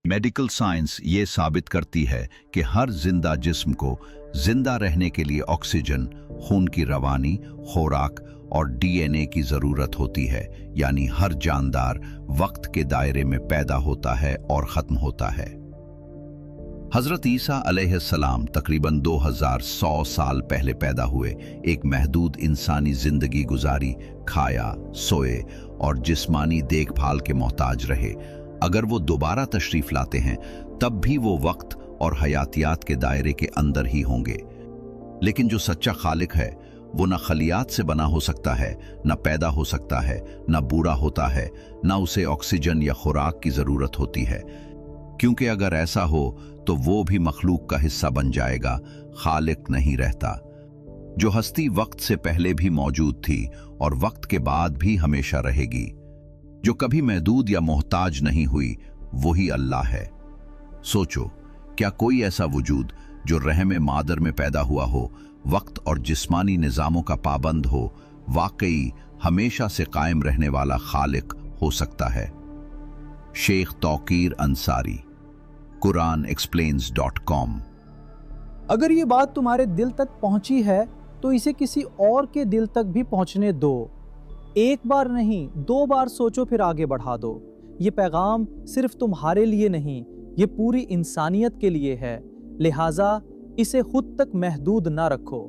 Medical science ये साबित करती है कि हर जिंदा जिस्म को जिंदा रहने के लिए ऑक्सीजन, खून की रवानी, खुराक और डीएनए की जरूरत होती है। यानी हर जानदार वक्त के दायरे में पैदा होता है और खत्म होता है। हजरत ईसा अलैहिस्सलाम तकरीबन 2100 साल पहले पैदा हुए, एक महदूद इंसानी जिंदगी गुजारी, खाया, सोए और जिस्मानी देखभाल के मोहताज रहे। अगर वो दोबारा तशरीफ लाते हैं तब भी वो वक्त और हयातियात के दायरे के अंदर ही होंगे। लेकिन जो सच्चा खालिक है वो न खलियात से बना हो सकता है, न पैदा हो सकता है, न बूढ़ा होता है, न उसे ऑक्सीजन या खुराक की जरूरत होती है। क्योंकि अगर ऐसा हो तो वो भी मखलूक का हिस्सा बन जाएगा, खालिक नहीं रहता। जो हस्ती वक्त से पहले भी मौजूद थी और वक्त के बाद भी हमेशा रहेगी, जो कभी महदूद या मोहताज नहीं हुई, वही अल्लाह है। सोचो, क्या कोई ऐसा वजूद जो रहम मादर में पैदा हुआ हो, वक्त और जिस्मानी निज़ामों का पाबंद हो, वाकई हमेशा से कायम रहने वाला खालिक हो सकता है? शेख तौकीर अंसारी, quranexplains.com। अगर ये बात तुम्हारे दिल तक पहुंची है तो इसे किसी और के दिल तक भी पहुंचने दो। एक बार नहीं, 2 बार सोचो, फिर आगे बढ़ा दो। ये पैगाम सिर्फ तुम्हारे लिए नहीं, ये पूरी इंसानियत के लिए है। लिहाजा इसे खुद तक महदूद ना रखो।